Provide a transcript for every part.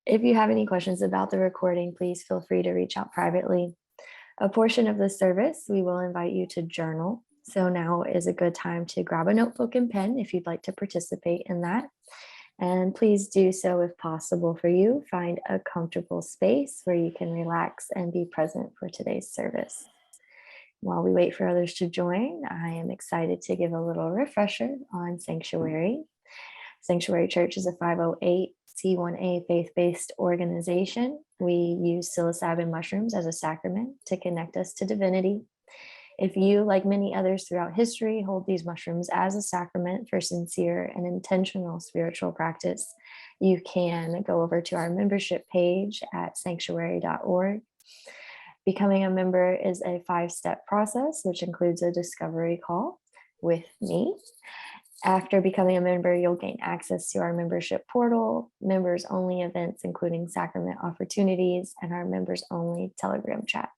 If you have any questions about the recording, please feel free to reach out privately. A portion of the service, we will invite you to journal. So now is a good time to grab a notebook and pen if you'd like to participate in that. And please do so if possible for you. Find a comfortable space where you can relax and be present for today's service. While we wait for others to join, I am excited to give a little refresher on Psanctuary. Psanctuary Church is a 508c1a faith-based organization. We use psilocybin mushrooms as a sacrament to connect us to divinity. If you, like many others throughout history, hold these mushrooms as a sacrament for sincere and intentional spiritual practice, you can go over to our membership page at psanctuary.org. Becoming a member is a 5-step process, which includes a discovery call with me. After becoming a member, you'll gain access to our membership portal, members-only events, including sacrament opportunities, and our members-only Telegram chat.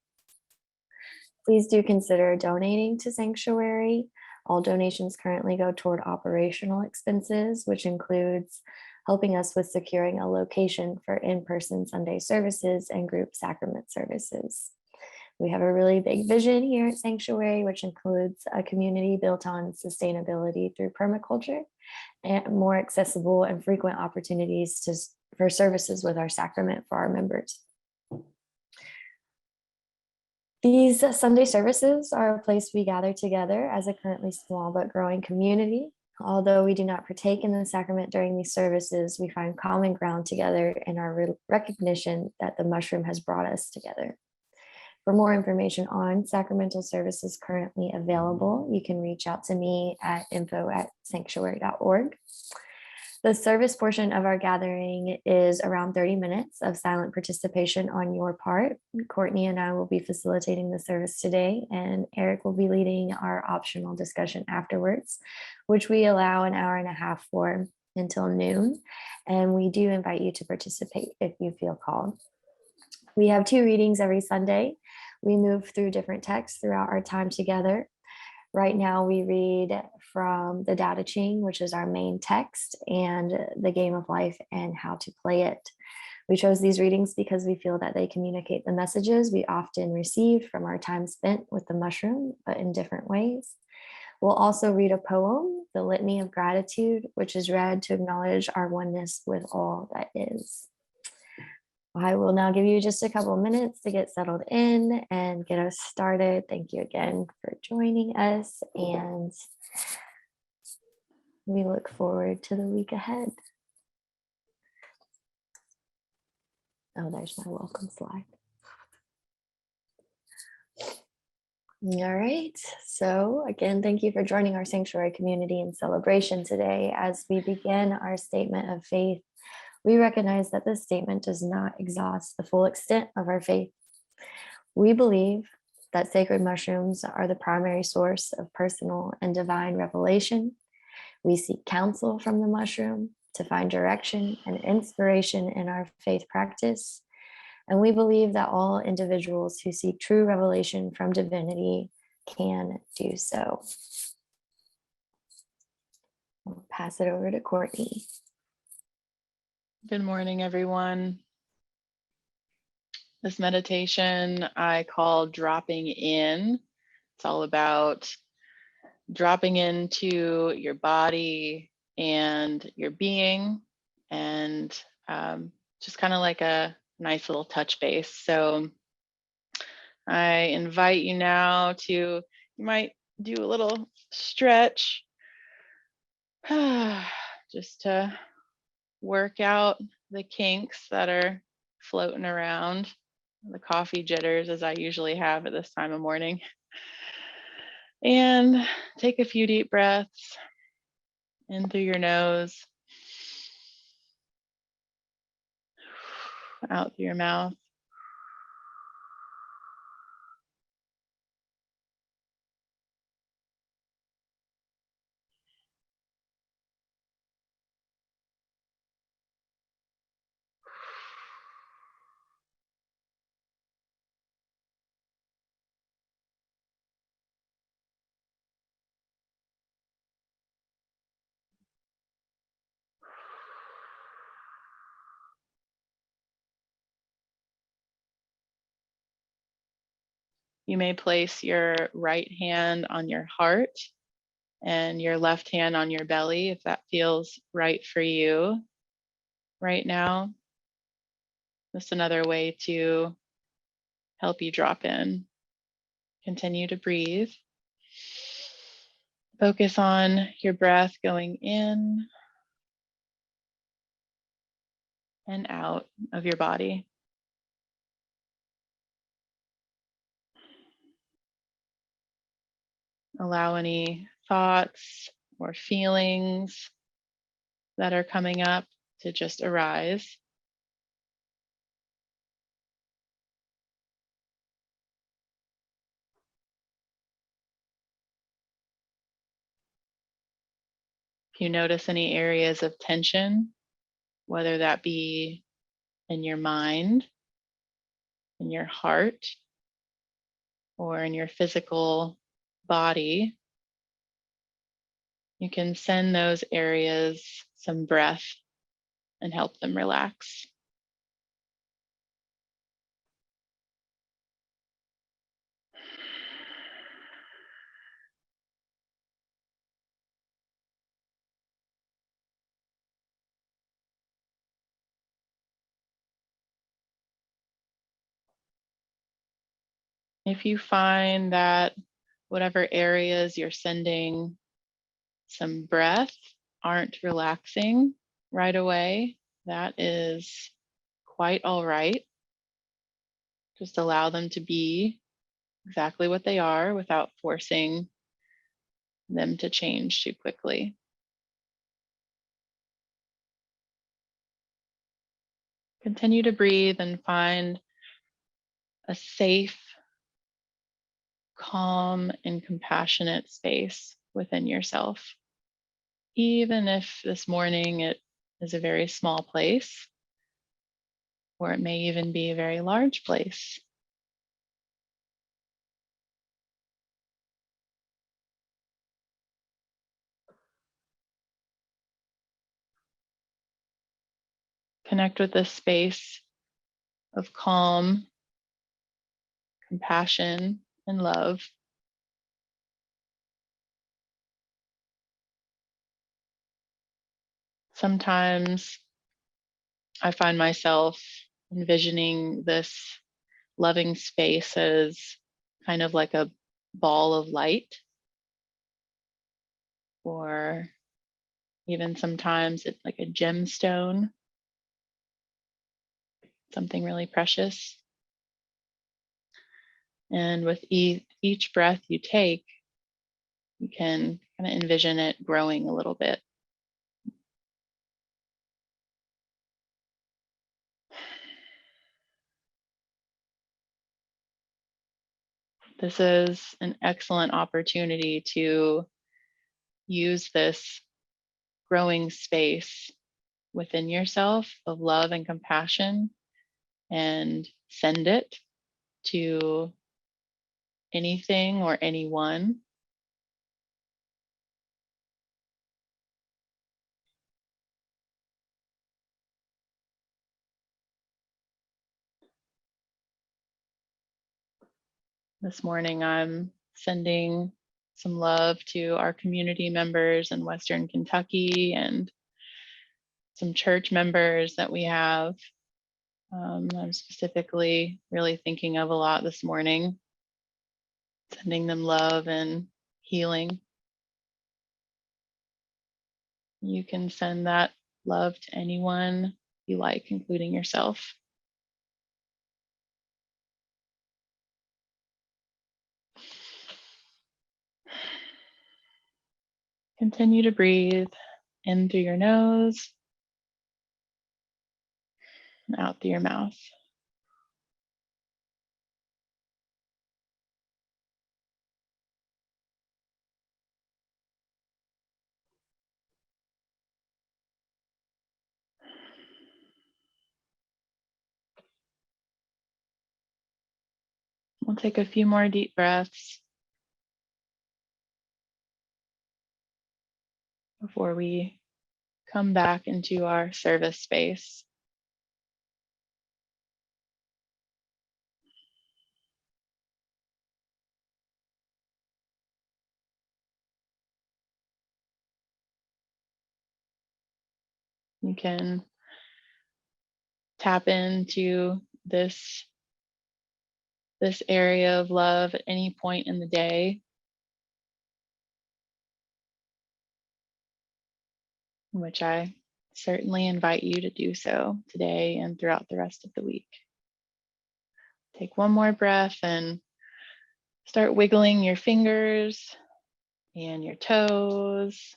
Please do consider donating to Psanctuary. All donations currently go toward operational expenses, which includes helping us with securing a location for in-person Sunday services and group sacrament services. We have a really big vision here at Psanctuary, which includes a community built on sustainability through permaculture and more accessible and frequent opportunities for services with our sacrament for our members. These Sunday services are a place we gather together as a currently small but growing community. Although we do not partake in the sacrament during these services, we find common ground together in our recognition that the mushroom has brought us together. For more information on sacramental services currently available, you can reach out to me at info@psanctuary.org. The service portion of our gathering is around 30 minutes of silent participation on your part. Courtney and I will be facilitating the service today, and Eric will be leading our optional discussion afterwards, which we allow an hour and a half for until noon. And we do invite you to participate if you feel called. We have 2 readings every Sunday. We move through different texts throughout our time together. Right now, we read from the Tao Te Ching, which is our main text, and the Game of Life and How to Play It. We chose these readings because we feel that they communicate the messages we often received from our time spent with the mushroom, but in different ways. We'll also read a poem, the Litany of Gratitude, which is read to acknowledge our oneness with all that is. I will now give you just a couple of minutes to get settled in and get us started. Thank you again for joining us, and we look forward to the week ahead. Oh, there's my welcome slide. All right, so again, thank you for joining our Psanctuary community in celebration today. As we begin our statement of faith, we recognize that this statement does not exhaust the full extent of our faith. We believe that sacred mushrooms are the primary source of personal and divine revelation. We seek counsel from the mushroom to find direction and inspiration in our faith practice. And we believe that all individuals who seek true revelation from divinity can do so. I'll pass it over to Courtney. Good morning, everyone. This meditation I call dropping in. It's all about dropping into your body and your being, and just kind of like a nice little touch base. So I invite you now to, you might do a little stretch just to work out the kinks that are floating around, the coffee jitters, as I usually have at this time of morning. And take a few deep breaths in through your nose, out through your mouth. You may place your right hand on your heart and your left hand on your belly if that feels right for you right now. Just another way to help you drop in. Continue to breathe. Focus on your breath going in and out of your body. Allow any thoughts or feelings that are coming up to just arise. If you notice any areas of tension, whether that be in your mind, in your heart, or in your physical body, you can send those areas some breath and help them relax. If you find that whatever areas you're sending some breath aren't relaxing right away, that is quite all right. Just allow them to be exactly what they are without forcing them to change too quickly. Continue to breathe and find a safe, calm, and compassionate space within yourself. Even if this morning it is a very small place, or it may even be a very large place. Connect with this space of calm, compassion, and love. Sometimes I find myself envisioning this loving space as kind of like a ball of light, or even sometimes it's like a gemstone, something really precious. And with each breath you take, you can kind of envision it growing a little bit. This is an excellent opportunity to use this growing space within yourself of love and compassion and send it to anything or anyone. This morning, I'm sending some love to our community members in Western Kentucky and some church members that we have. I'm specifically really thinking of a lot this morning, sending them love and healing. You can send that love to anyone you like, including yourself. Continue to breathe in through your nose and out through your mouth. We'll take a few more deep breaths before we come back into our service space. You can tap into this area of love at any point in the day, which I certainly invite you to do so today and throughout the rest of the week. Take one more breath and start wiggling your fingers and your toes.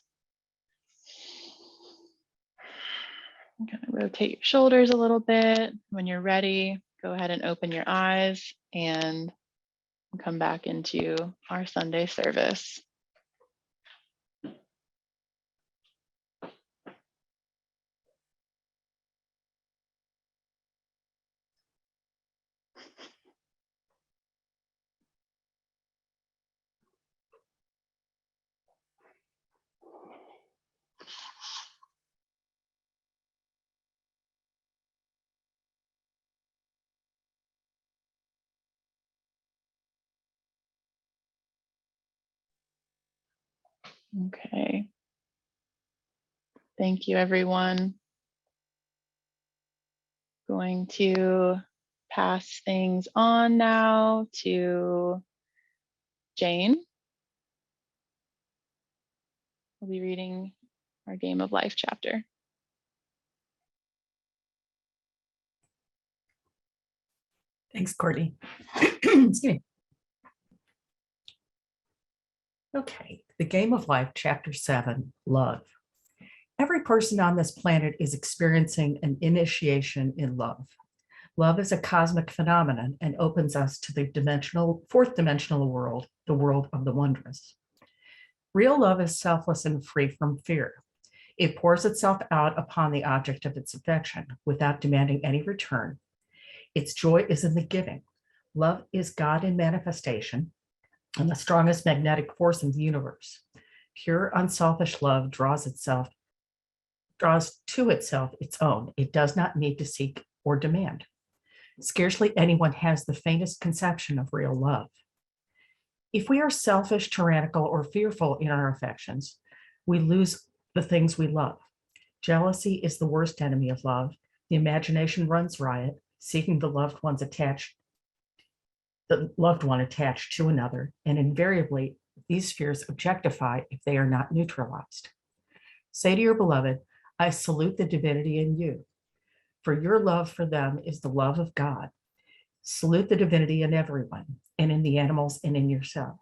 Kind of rotate your shoulders a little bit. When you're ready, go ahead and open your eyes and come back into our Sunday service. Okay. Thank you, everyone. Going to pass things on now to Jane. We'll be reading our Game of Life chapter. Thanks, Courtney. Excuse me. Okay, the Game of Life, Chapter 7, Love. Every person on this planet is experiencing an initiation in love. Love is a cosmic phenomenon and opens us to the fourth dimensional world, the world of the wondrous. Real love is selfless and free from fear. It pours itself out upon the object of its affection without demanding any return. Its joy is in the giving. Love is God in manifestation and the strongest magnetic force in the universe. Pure, unselfish love draws to itself its own. It does not need to seek or demand. Scarcely anyone has the faintest conception of real love. If we are selfish, tyrannical, or fearful in our affections, we lose the things we love. Jealousy is the worst enemy of love. The imagination runs riot, seeking the loved one attached to another, and invariably these fears objectify if they are not neutralized. Say to your beloved, I salute the divinity in you, for your love for them is the love of God. Salute the divinity in everyone, and in the animals and in yourself.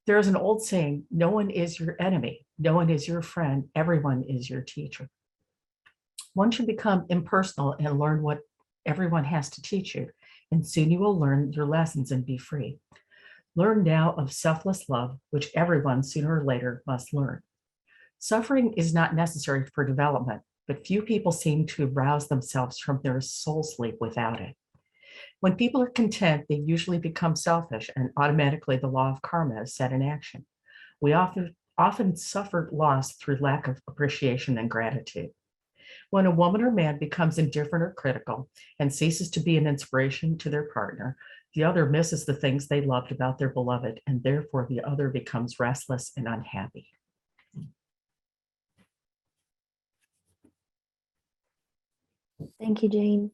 There is an old saying, no one is your enemy, no one is your friend, everyone is your teacher. One should become impersonal and learn what everyone has to teach you, and soon you will learn your lessons and be free. Learn now of selfless love, which everyone sooner or later must learn. Suffering is not necessary for development, but few people seem to rouse themselves from their soul sleep without it. When people are content, they usually become selfish, and automatically the law of karma is set in action. We often suffer loss through lack of appreciation and gratitude. When a woman or man becomes indifferent or critical and ceases to be an inspiration to their partner, the other misses the things they loved about their beloved, and therefore the other becomes restless and unhappy. Thank you, Jane.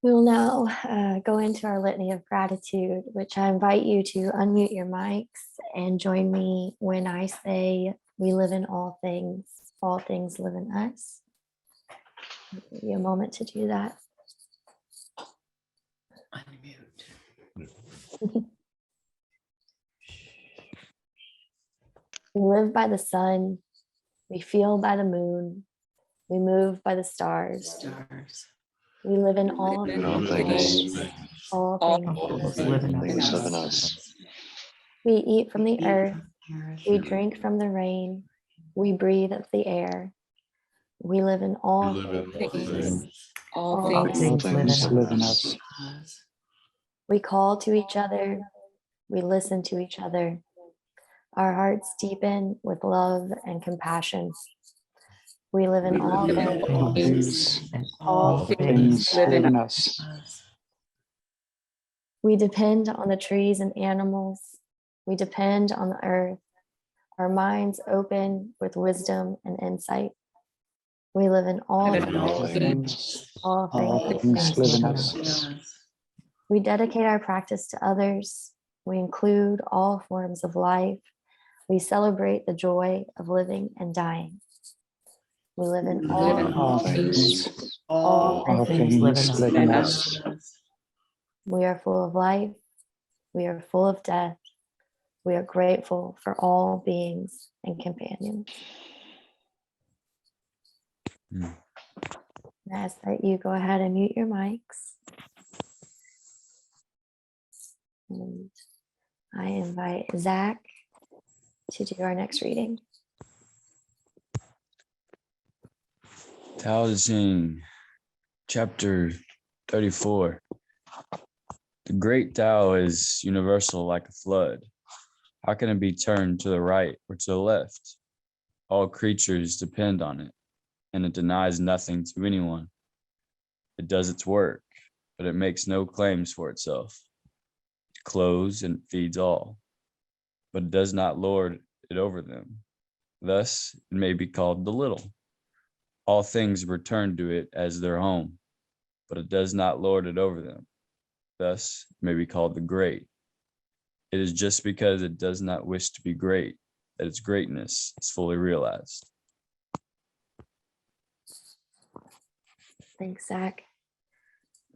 We will now go into our litany of gratitude, which I invite you to unmute your mics and join me when I say, we live in all things live in us. I'll give you a moment to do that. Unmute. We live by the sun, we feel by the moon, we move by the stars. We live in all things. All things live in live in us. us. We eat from the earth, we drink from the rain, we breathe of the air. We live in all things. All things live in us. We call to each other, we listen to each other. Our hearts deepen with love and compassion. We live in all things. And All things live in us. We depend on the trees and animals. We depend on the earth. our minds open with wisdom and insight. We live in all Live of in All life, things, all all things. things live in us. We dedicate our practice to others. We include all forms of life. We celebrate the joy of living and dying. We live in All things, all things live things in live in us. We are full of life. We are full of death. We are grateful for all beings and companions. I ask that you go ahead and mute your mics. And I invite Zach to do our next reading. Ching, chapter 34. The great Tao is universal like a flood. How can it be turned to the right or to the left? All creatures depend on it, and it denies nothing to anyone. It does its work, but it makes no claims for itself. It clothes and feeds all, but it does not lord it over them. Thus, it may be called the little. All things return to it as their home, but it does not lord it over them. Thus, it may be called the great. It is just because it does not wish to be great that its greatness is fully realized. Thanks, Zach.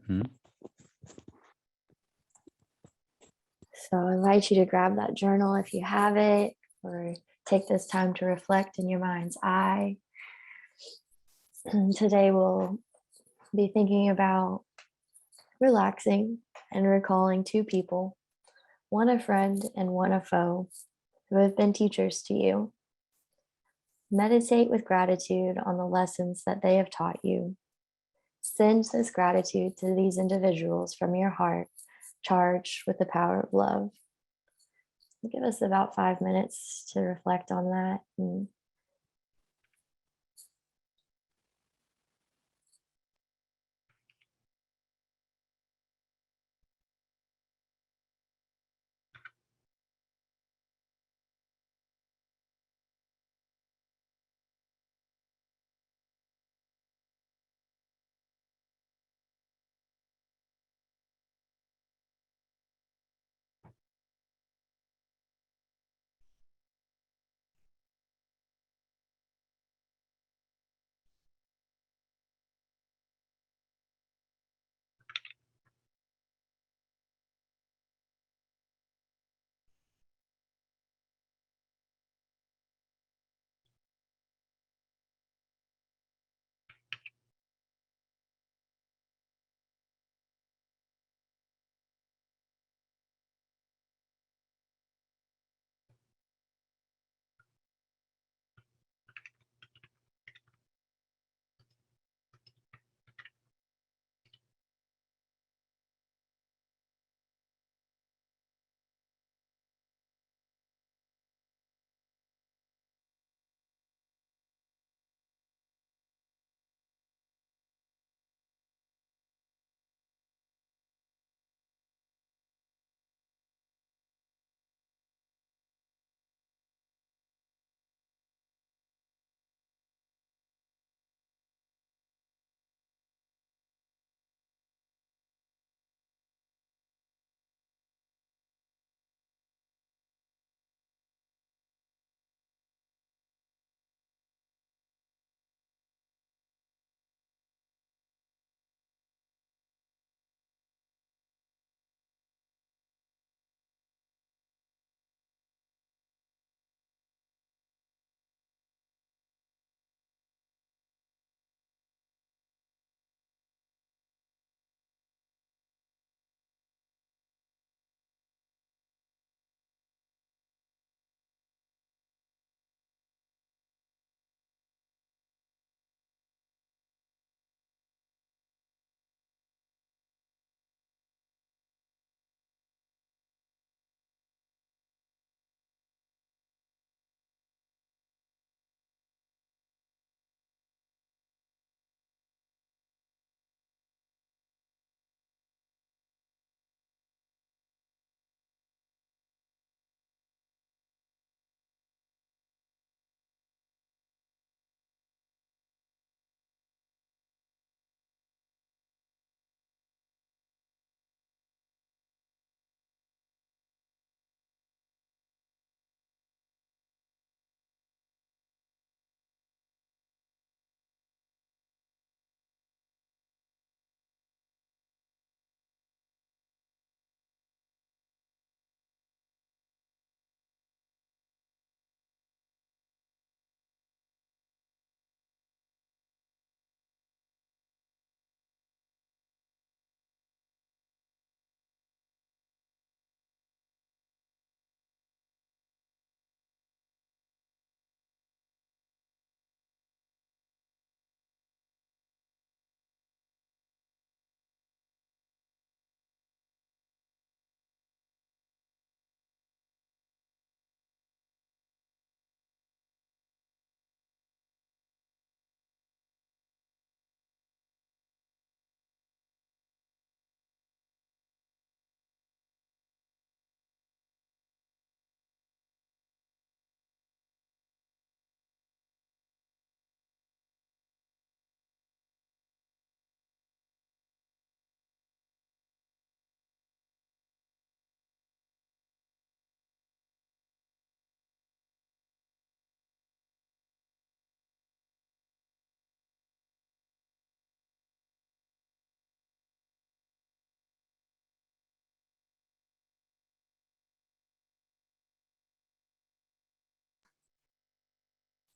So I invite you to grab that journal if you have it, or take this time to reflect in your mind's eye. And today we'll be thinking about relaxing and recalling two people, one a friend and one a foe, who have been teachers to you. Meditate with gratitude on the lessons that they have taught you. Send this gratitude to these individuals from your heart, charged with the power of love. Give us about 5 minutes to reflect on that. And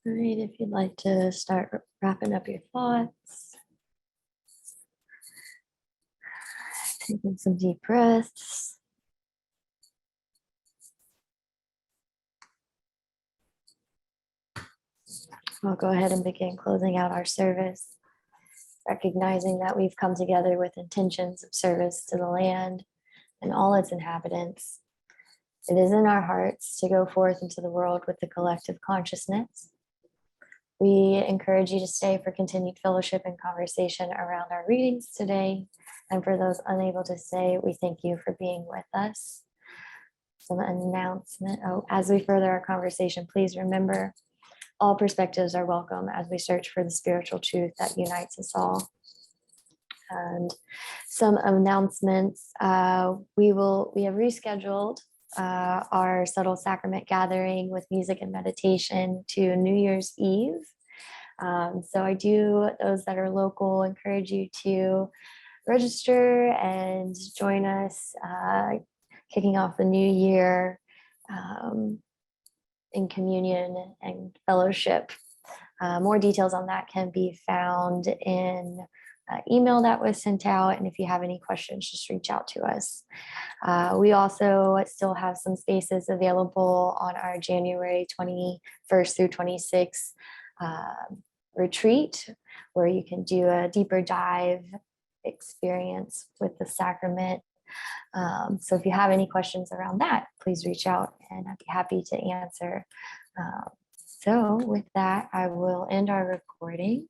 All right, if you'd like to start wrapping up your thoughts, taking some deep breaths. I'll go ahead and begin closing out our service, recognizing that we've come together with intentions of service to the land and all its inhabitants. It is in our hearts to go forth into the world with the collective consciousness. We encourage you to stay for continued fellowship and conversation around our readings today. And for those unable to stay, we thank you for being with us. Some announcement. Oh, as we further our conversation, please remember all perspectives are welcome as we search for the spiritual truth that unites us all. And some announcements. We have rescheduled our subtle sacrament gathering with music and meditation to New Year's Eve. So I do, those that are local, encourage you to register and join us, kicking off the new year in communion and fellowship. More details on that can be found in email that was sent out. And if you have any questions, just reach out to us. We also still have some spaces available on our January 21st through 26th retreat, where you can do a deeper dive experience with the sacrament. So if you have any questions around that, please reach out and I'd be happy to answer. So with that, I will end our recording.